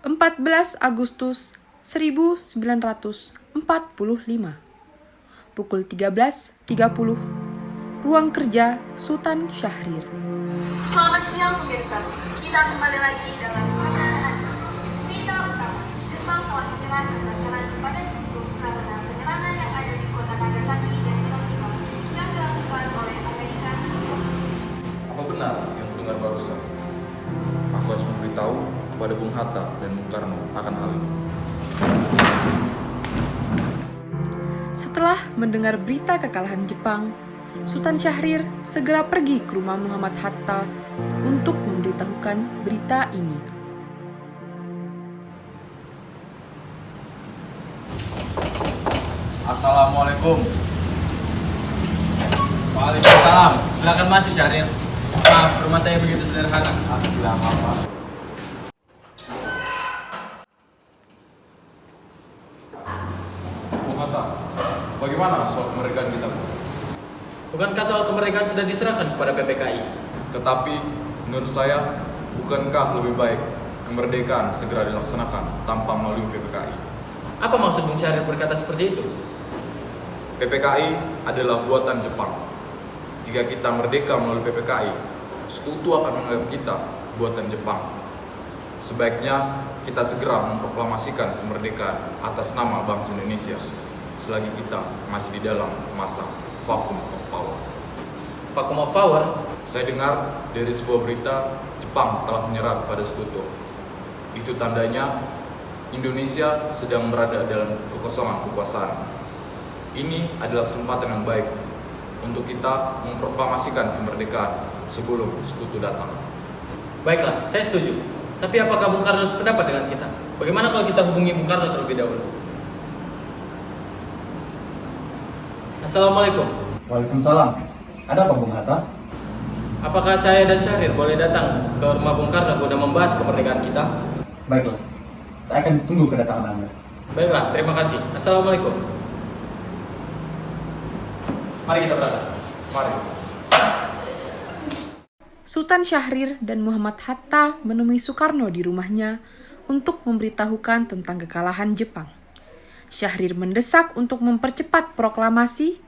14 Agustus 1945. Pukul 13.30. Ruang kerja Sultan Syahrir. Selamat siang pemirsa. Kita kembali lagi dalam program Berita Utama. Jepang telah menyerang berdasarkan kepada Sekutu karena penyerangan yang ada di kota Nagasaki dan Hiroshima yang dilakukan oleh Amerika Serikat. Apa benar yang mendengar barusan? Aku harus memberitahu kepada Bung Hatta dan Bung Karno akan hal ini. Setelah mendengar berita kekalahan Jepang, Sultan Syahrir segera pergi ke rumah Muhammad Hatta untuk memberitahukan berita ini. Assalamualaikum. Waalaikumsalam. Silakan masuk, Syahrir. Maaf, rumah saya begitu sederhana. Aku bilang apa? Bung Hatta, bagaimana soal kemerdekaan kita? Bukankah soal kemerdekaan sudah diserahkan kepada PPKI? Tetapi menurut saya, bukankah lebih baik kemerdekaan segera dilaksanakan tanpa melalui PPKI? Apa maksud Bung Syahrir berkata seperti itu? PPKI adalah buatan Jepang. Jika kita merdeka melalui PPKI, sekutu akan menganggap kita buatan Jepang. Sebaiknya kita segera memproklamasikan kemerdekaan atas nama bangsa Indonesia selagi kita masih di dalam masa vacuum of power. Vacuum of power? Saya dengar dari sebuah berita Jepang telah menyerah pada sekutu. Itu tandanya Indonesia sedang berada dalam kekosongan kekuasaan. Ini adalah kesempatan yang baik untuk kita memproklamasikan kemerdekaan sebelum sekutu datang. Baiklah, saya setuju. Tapi apakah Bung Karno sependapat dengan kita? Bagaimana kalau kita hubungi Bung Karno terlebih dahulu? Assalamualaikum. Waalaikumsalam. Ada apa Bung Hatta? Apakah saya dan Syahrir boleh datang ke rumah Bung Karno guna membahas kemerdekaan kita? Baiklah, saya akan tunggu kedatangan Anda. Baiklah, terima kasih. Assalamualaikum. Mari kita berangkat. Mari. Sultan Syahrir dan Muhammad Hatta menemui Soekarno di rumahnya untuk memberitahukan tentang kekalahan Jepang. Syahrir mendesak untuk mempercepat proklamasi,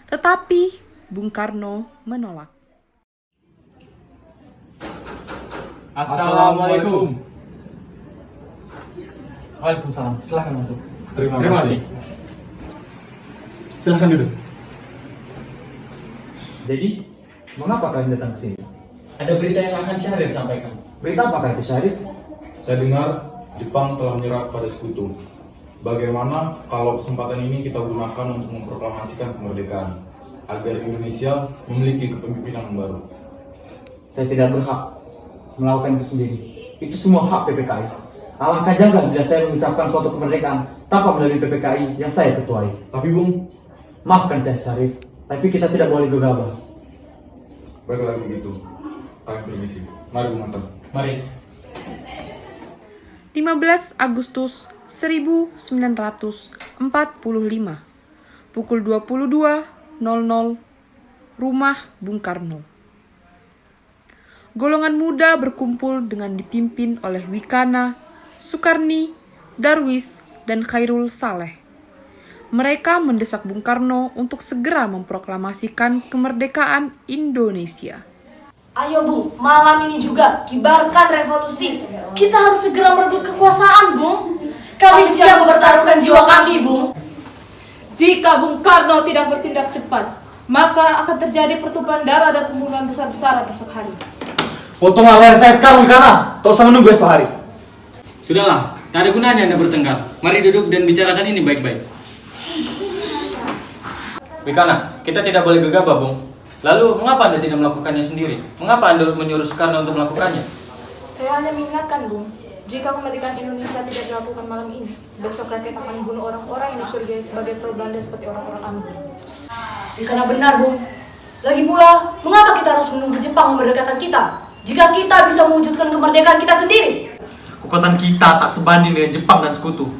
tetapi Bung Karno menolak. Assalamualaikum. Waalaikumsalam. Silakan masuk. Terima kasih. Silakan duduk. Jadi, mengapa kalian datang ke sini? Ada berita yang akan Syahrir sampaikan. Berita apakah itu, Syarif? Saya dengar Jepang telah menyerah pada sekutu. Bagaimana kalau kesempatan ini kita gunakan untuk memproklamasikan kemerdekaan agar Indonesia memiliki kepemimpinan yang baru? Saya tidak berhak melakukan itu sendiri. Itu semua hak PPKI. Alangkah janggal bila saya mengucapkan suatu kemerdekaan tanpa melalui PPKI yang saya ketuai. Tapi Bung, Maafkan saya, Syarif, tapi kita tidak boleh gegabah. baiklah begitu. Kami permisi. Mari Bung Hatta. Mari. 15 Agustus 1945. Pukul 22.00. Rumah Bung Karno. Golongan muda berkumpul dengan dipimpin oleh Wikana, Sukarni, Darwis, dan Khairul Saleh. Mereka mendesak Bung Karno untuk segera memproklamasikan kemerdekaan Indonesia. Ayo Bung, malam ini juga kibarkan revolusi. Kita harus segera merebut kekuasaan, Bung. Kami siap mempertaruhkan jiwa kami, Bung. Jika Bung Karno tidak bertindak cepat, maka akan terjadi pertumpahan darah dan pembunuhan besar-besaran esok hari. Potong leher saya sekarang, Wikana. Tak usah menunggu esok hari. Sudahlah, tak ada gunanya Anda bertengkar. Mari duduk dan bicarakan ini baik-baik. Wikana, kita tidak boleh gegabah, Bung. Lalu, mengapa Anda tidak melakukannya sendiri? Mengapa Anda menyuruh Soekarno untuk melakukannya? Saya hanya mengingatkan, Bung, jika kemerdekaan Indonesia tidak dilakukan malam ini, besok rakyat akan membunuh orang-orang yang dicurigai sebagai pro-Belanda seperti orang-orang Ambon. Karena benar, Bung. Lagi pula, mengapa kita harus menunggu Jepang memerdekakan kita? Jika kita bisa mewujudkan kemerdekaan kita sendiri. Kekuatan kita tak sebanding dengan Jepang dan sekutu.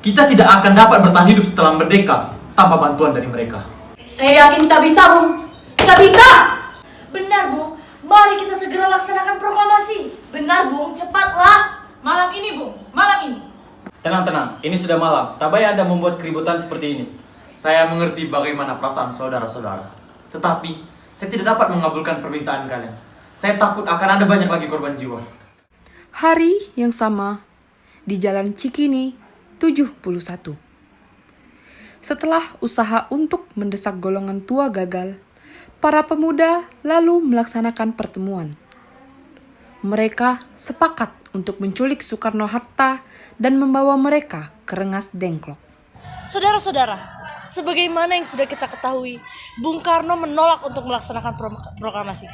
Kita tidak akan dapat bertahan hidup setelah merdeka tanpa bantuan dari mereka. Saya yakin kita bisa, Bung. Kita bisa! Benar, Bung. Mari kita segera laksanakan proklamasi. Benar, Bung. Cepatlah. Malam ini, Bung. Tenang, ini sudah malam. Tak payah Anda membuat keributan seperti ini. Saya mengerti bagaimana perasaan saudara-saudara. Tetapi, saya tidak dapat mengabulkan permintaan kalian. Saya takut akan ada banyak lagi korban jiwa. Hari yang sama, di Jalan Cikini 71. Setelah usaha untuk mendesak golongan tua gagal, para pemuda lalu melaksanakan pertemuan. Mereka sepakat untuk menculik Soekarno-Hatta dan membawa mereka ke Rengas Dengklok. Saudara-saudara, sebagaimana yang sudah kita ketahui, Bung Karno menolak untuk melaksanakan proklamasi.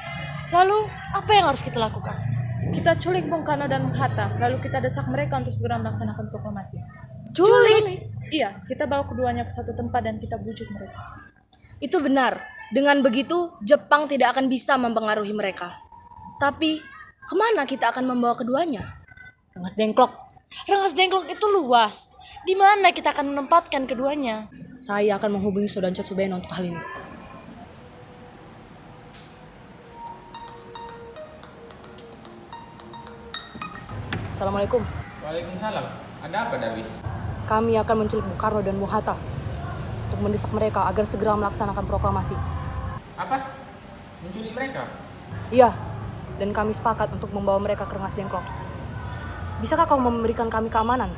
Lalu, apa yang harus kita lakukan? Kita culik Bung Karno dan Bung Hatta, lalu kita desak mereka untuk segera melaksanakan proklamasi. Culik? Iya, kita bawa keduanya ke satu tempat dan kita bujuk mereka. Itu benar. Dengan begitu, Jepang tidak akan bisa mempengaruhi mereka. Tapi, kemana kita akan membawa keduanya? Rengas Dengklok. Rengas Dengklok itu luas. Di mana kita akan menempatkan keduanya? Saya akan menghubungi Sodancot Subeno untuk hal ini. Assalamualaikum. Waalaikumsalam. Ada apa, Darwis? Kami akan menculik Bung Karno dan Bung Hatta untuk mendesak mereka agar segera melaksanakan proklamasi. Apa? Menculik mereka? Iya, dan kami sepakat untuk membawa mereka ke Rengas Dengklok. Bisakah kau memberikan kami keamanan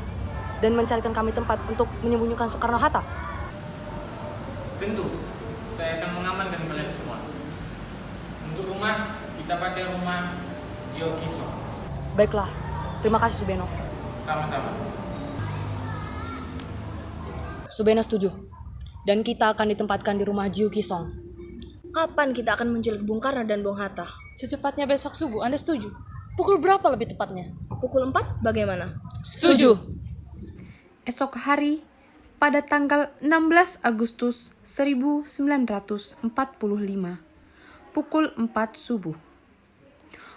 dan mencarikan kami tempat untuk menyembunyikan Soekarno-Hatta? Tentu. Saya akan mengamankan kalian semua. Untuk rumah, kita pakai rumah Gio Kisong. Baiklah, terima kasih Subeno. Sama-sama. Subeno setuju. Dan kita akan ditempatkan di rumah Jiu Kisong. Kapan kita akan menculik Bung Karno dan Bung Hatta? Secepatnya besok subuh, Anda setuju? Pukul berapa lebih tepatnya? Pukul 4 bagaimana? Setuju. Esok hari, pada tanggal 16 Agustus 1945, pukul 4 subuh,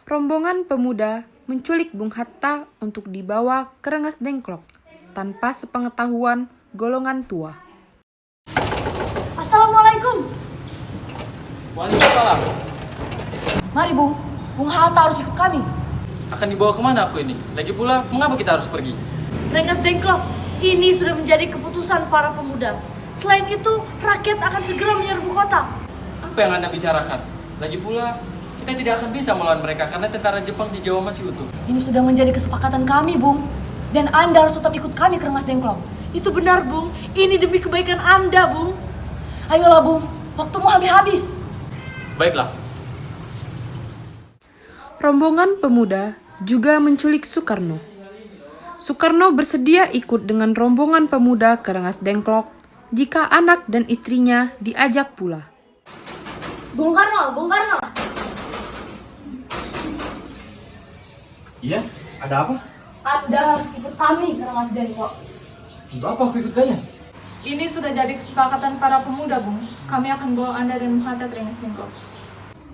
rombongan pemuda menculik Bung Hatta untuk dibawa ke Rengas Dengklok tanpa sepengetahuan golongan tua. Assalamualaikum. Waalaikumsalam. Mari Bung, Bung Hatta harus ikut kami. Akan dibawa kemana aku ini? Lagi pula, mengapa kita harus pergi? Rengas Dengklok, ini sudah menjadi keputusan para pemuda. Selain itu, rakyat akan segera menyerbu kota. Apa yang Anda bicarakan? Lagi pula, kita tidak akan bisa melawan mereka karena tentara Jepang di Jawa masih utuh. Ini sudah menjadi kesepakatan kami, Bung. Dan Anda harus tetap ikut kami ke Rengas Dengklok. Itu benar, Bung. Ini demi kebaikan Anda, Bung. Ayolah, Bung. Waktumu hampir habis. Baiklah. Rombongan pemuda juga menculik Soekarno. Soekarno bersedia ikut dengan rombongan pemuda ke Rengas Dengklok jika anak dan istrinya diajak pula. Bung Karno, Bung Karno. Iya? Ada apa? Anda harus ikut kami ke Rengas Dengklok. Untuk apa aku ikut kalian? Ini sudah jadi kesepakatan para pemuda, Bung. Kami akan bawa Anda dan Bung Hatta ke Rengas Dengklok.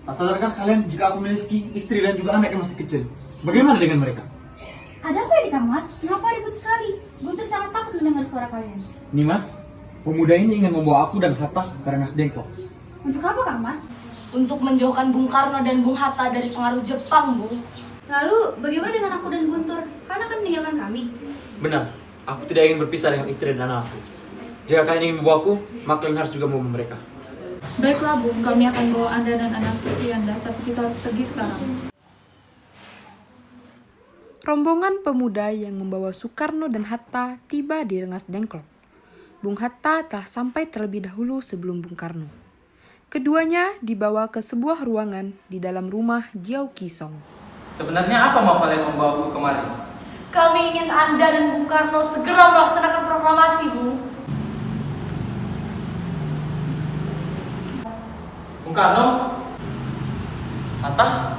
Tak sadarkah kalian jika aku memiliki istri dan juga anak yang masih kecil? Bagaimana dengan mereka? Ada apa ini Kang Mas? Kenapa ribut sekali? Guntur sangat takut mendengar suara kalian. Nimas, pemuda ini ingin membawa aku dan Hatta ke Rengas Dengklok. Untuk apa Kang Mas? Untuk menjauhkan Bung Karno dan Bung Hatta dari pengaruh Jepang, Bung. Lalu bagaimana dengan aku dan Guntur? Karena akan meninggalkan kami. Benar, aku tidak ingin berpisah dengan istri dan anakku. Jika kalian ingin membawaku, maka kalian harus juga membawa mereka. Baiklah, Bung. Kami akan bawa Anda dan anak istri Anda, tapi kita harus pergi sekarang. Rombongan pemuda yang membawa Soekarno dan Hatta tiba di Rengas Dengklok. Bung Hatta telah sampai terlebih dahulu sebelum Bung Karno. Keduanya dibawa ke sebuah ruangan di dalam rumah Jiao Kisong. Sebenarnya apa mau kalian membawa aku kemari? Kami ingin Anda dan Bung Karno segera melaksanakan proklamasi, Bung. Bung Karno? Hatta?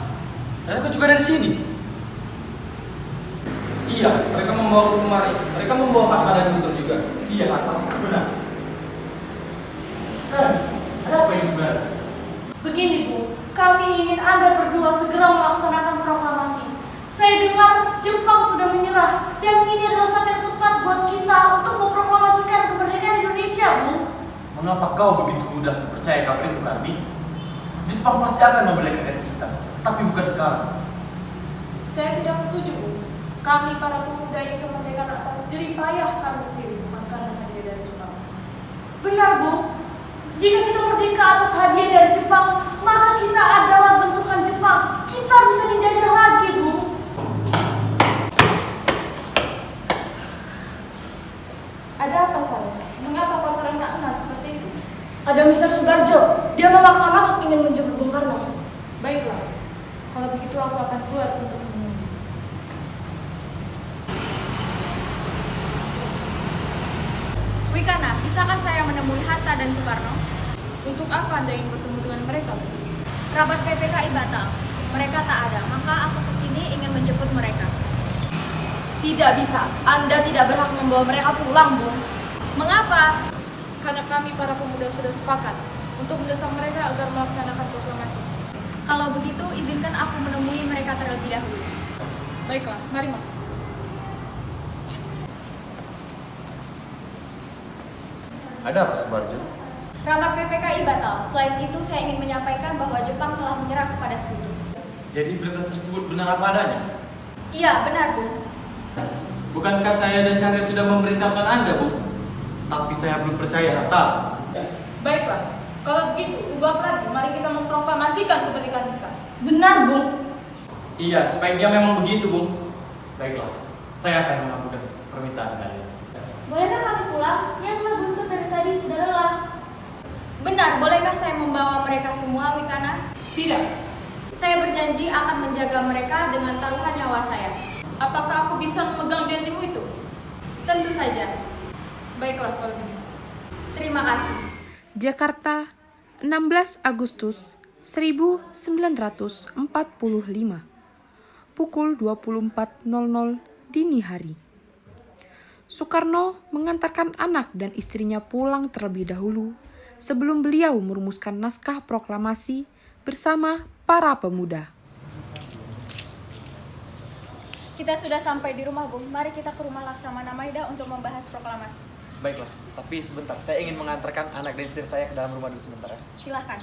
Mereka juga dari sini. Iya, mereka membawa aku kemari. Mereka membawa Fatma dan Guntur juga. Iya, Hatta. Benar. Ada apa ini sebenarnya? Begini, Bung. Kami ingin Anda berdua segera melaksanakan proklamasi. Saya dengar Jepang sudah menyerah dan ini adalah saat yang tepat buat kita untuk memproklamasikan kemerdekaan Indonesia, Bung. Mengapa kau begitu mudah percaya kabar itu, Karni? Jepang pasti akan memerdekakan kita, tapi bukan sekarang. Saya tidak setuju, Bu. Kami para pemuda ingin kemerdekaan atas jerih payah kami sendiri bukan karena hadiah dari Jepang. Benar, Bung. Jika kita merdeka atas hadiah dari Jepang, maka kita adalah bentukan Jepang. Kita bisa dijajah lagi, Bung. Ada apa, Sal? Mengapa kau terengah-engah seperti itu? Ada Mr. Subarjo. Dia memaksa masuk ingin menjemput Bung Karno. Baiklah, kalau begitu aku akan keluar untuk menemui. Wikana, bisakah saya menemui Hatta dan Soekarno? Untuk apa Anda ingin bertemu dengan mereka? Rapat PPKI batal. Mereka tak ada, maka aku kesini ingin menjemput mereka. Tidak bisa. Anda tidak berhak membawa mereka pulang, Bung. Mengapa? Karena kami para pemuda sudah sepakat untuk mendesak mereka agar melaksanakan proklamasi. Kalau begitu, izinkan aku menemui mereka terlebih dahulu. Baiklah, mari masuk. Ada apa, Subarjo? Rapat PPKI batal. Selain itu, saya ingin menyampaikan bahwa Jepang telah menyerah kepada Sekutu. Jadi berita tersebut benar apa adanya? Iya, benar, Bung. Bukankah saya dan Syahrir sudah memberitahukan Anda, Bung? Tapi saya belum percaya, Hatta. Baiklah. Kalau begitu, tunggu apa lagi? Mari kita memproklamasikan kemerdekaan kita. Benar, Bung. Iya, sebaiknya memang begitu, Bung. Baiklah, saya akan mengabulkan permintaan kalian. Bolehkah kami pulang? Yang telah buntut dari tadi sudah lelah. Benar, bolehkah saya membawa mereka semua, Wikana? Tidak. Saya berjanji akan menjaga mereka dengan taruhan nyawa saya. Apakah aku bisa memegang janjimu itu? Tentu saja. Baiklah kalau begitu. Terima kasih. Jakarta, 16 Agustus 1945. Pukul 24.00 dini hari. Soekarno mengantarkan anak dan istrinya pulang terlebih dahulu sebelum beliau merumuskan naskah proklamasi bersama para pemuda. Kita sudah sampai di rumah, Bung. Mari kita ke rumah Laksamana Maeda untuk membahas proklamasi. Baiklah, tapi sebentar. Saya ingin mengantarkan anak dan istri saya ke dalam rumah dulu sebentar ya. Silahkan.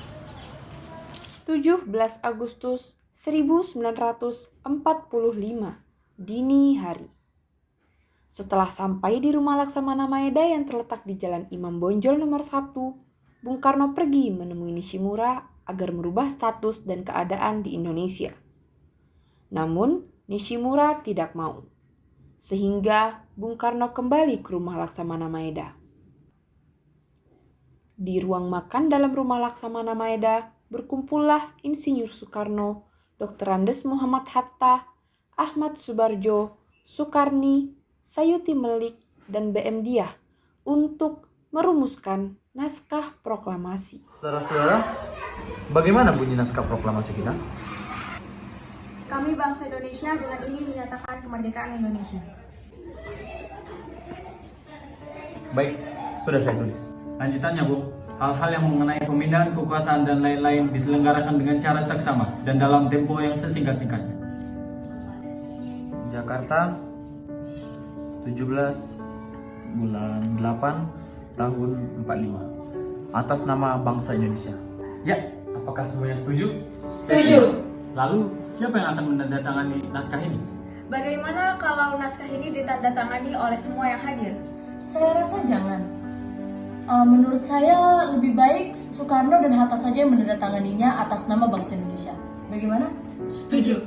17 Agustus 1945 dini hari. Setelah sampai di rumah Laksamana Maeda yang terletak di Jalan Imam Bonjol nomor 1, Bung Karno pergi menemui Nishimura agar merubah status dan keadaan di Indonesia. Namun, Nishimura tidak mau. Sehingga Bung Karno kembali ke rumah Laksamana Maeda. Di ruang makan dalam rumah Laksamana Maeda, berkumpullah Insinyur Soekarno, Dr. Andes Muhammad Hatta, Ahmad Subarjo, Soekarni, Sayuti Melik, dan BM Diah untuk merumuskan naskah proklamasi. Saudara-saudara, bagaimana bunyi naskah proklamasi kita? Kami bangsa Indonesia dengan ini menyatakan kemerdekaan Indonesia. Baik, sudah saya tulis. Lanjutannya, Bung. Hal-hal yang mengenai pemindahan kekuasaan dan lain-lain diselenggarakan dengan cara saksama dan dalam tempo yang sesingkat-singkatnya. Jakarta, 17 bulan 8 tahun 45. Atas nama bangsa Indonesia. Ya, apakah semuanya setuju? Setuju. Lalu, siapa yang akan menandatangani naskah ini? Bagaimana kalau naskah ini ditandatangani oleh semua yang hadir? Saya rasa jangan. Menurut saya lebih baik Soekarno dan Hatta saja yang menandatanganinya atas nama bangsa Indonesia. Bagaimana? Setuju.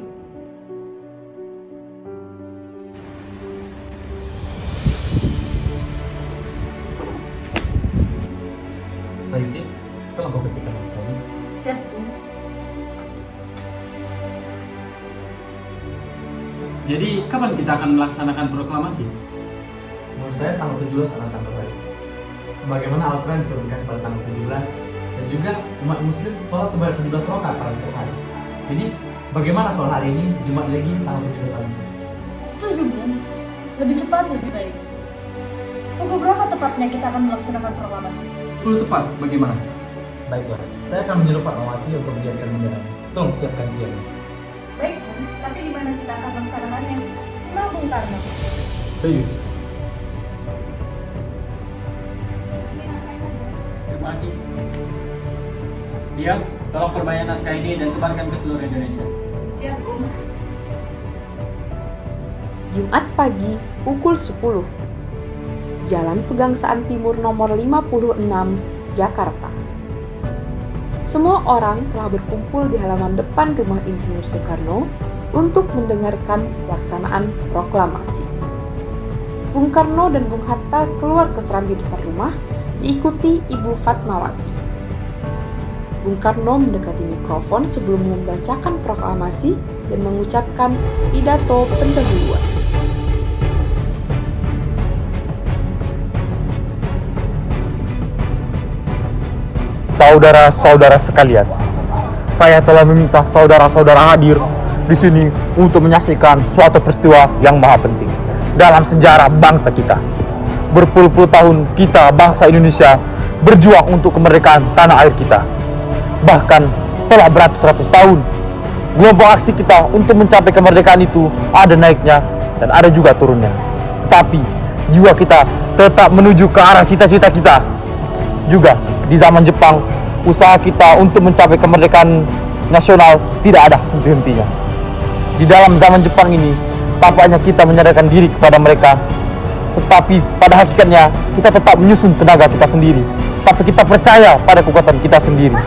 Sayuti, tolong kau ketikkan naskah ini. Siap, Bung. Jadi, kapan kita akan melaksanakan proklamasi? Menurut saya tanggal 17 adalah tanggal baik. Sebagaimana Al-Quran diturunkan pada tanggal 17 dan juga umat muslim sholat sebanyak 17 rakaat pada setiap hari. Jadi bagaimana kalau hari ini Jumat lagi tanggal 17 Agustus? Setuju, Bung. Lebih cepat, lebih baik. Pukul berapa tepatnya kita akan melaksanakan proklamasi? 10 tepat, bagaimana? Baiklah, saya akan menyuruh Fatmawati untuk menjadikan bendera. Tolong siapkan tiangnya. Baik, Bung. Tapi di mana kita akan melaksanakannya? Rumah Bung Karno. Setuju. Terima kasih. Dia, tolong perbanyak naskah ini dan sebarkan ke seluruh Indonesia. Siap, Bung. Jumat pagi pukul 10, Jalan Pegangsaan Timur nomor 56, Jakarta. Semua orang telah berkumpul di halaman depan rumah Insinyur Soekarno untuk mendengarkan pelaksanaan proklamasi. Bung Karno dan Bung Hatta keluar ke serambi depan rumah, diikuti Ibu Fatmawati. Bung Karno mendekati mikrofon sebelum membacakan proklamasi dan mengucapkan pidato pendahuluan. Saudara-saudara sekalian, saya telah meminta saudara-saudara hadir di sini untuk menyaksikan suatu peristiwa yang maha penting dalam sejarah bangsa kita. Berpuluh-puluh tahun kita, bangsa Indonesia, berjuang untuk kemerdekaan tanah air kita. Bahkan telah beratus-ratus tahun. Gelombang aksi kita untuk mencapai kemerdekaan itu ada naiknya dan ada juga turunnya. Tetapi jiwa kita tetap menuju ke arah cita-cita kita. Juga di zaman Jepang, usaha kita untuk mencapai kemerdekaan nasional tidak ada henti-hentinya. Di dalam zaman Jepang ini, tampaknya kita menyadarkan diri kepada mereka, tetapi pada hakikatnya kita tetap menyusun tenaga kita sendiri. Tapi kita percaya pada kekuatan kita sendiri.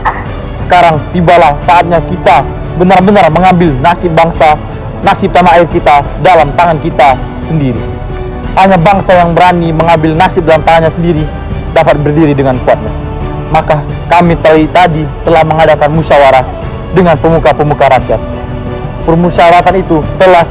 Sekarang tibalah saatnya kita benar-benar mengambil nasib bangsa, nasib tanah air kita dalam tangan kita sendiri. Hanya bangsa yang berani mengambil nasib dalam tangannya sendiri dapat berdiri dengan kuatnya. Maka kami tadi telah mengadakan musyawarah dengan pemuka-pemuka rakyat. Permusyawaratan itu telah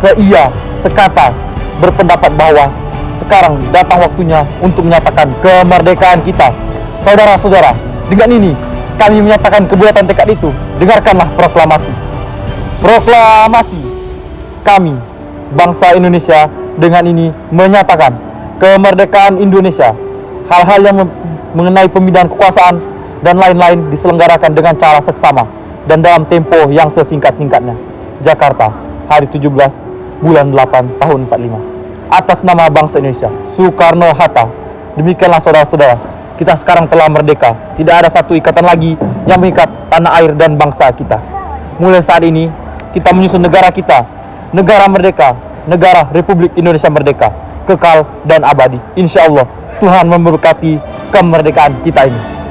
sekata berpendapat bahwa sekarang datang waktunya untuk menyatakan kemerdekaan kita. Saudara-saudara, dengan ini kami menyatakan kebuatan tekad itu. Dengarkanlah proklamasi. Proklamasi. Kami, bangsa Indonesia, dengan ini menyatakan kemerdekaan Indonesia. Hal-hal yang mengenai pemindahan kekuasaan dan lain-lain diselenggarakan dengan cara seksama dan dalam tempo yang sesingkat-singkatnya. Jakarta, hari 17 bulan 8 tahun 45. Atas nama bangsa Indonesia, Soekarno-Hatta. Demikianlah saudara-saudara, kita sekarang telah merdeka. Tidak ada satu ikatan lagi yang mengikat tanah air dan bangsa kita. Mulai saat ini, kita menyusun negara kita, negara merdeka, negara Republik Indonesia Merdeka, kekal dan abadi. Insya Allah Tuhan memberkati kemerdekaan kita ini.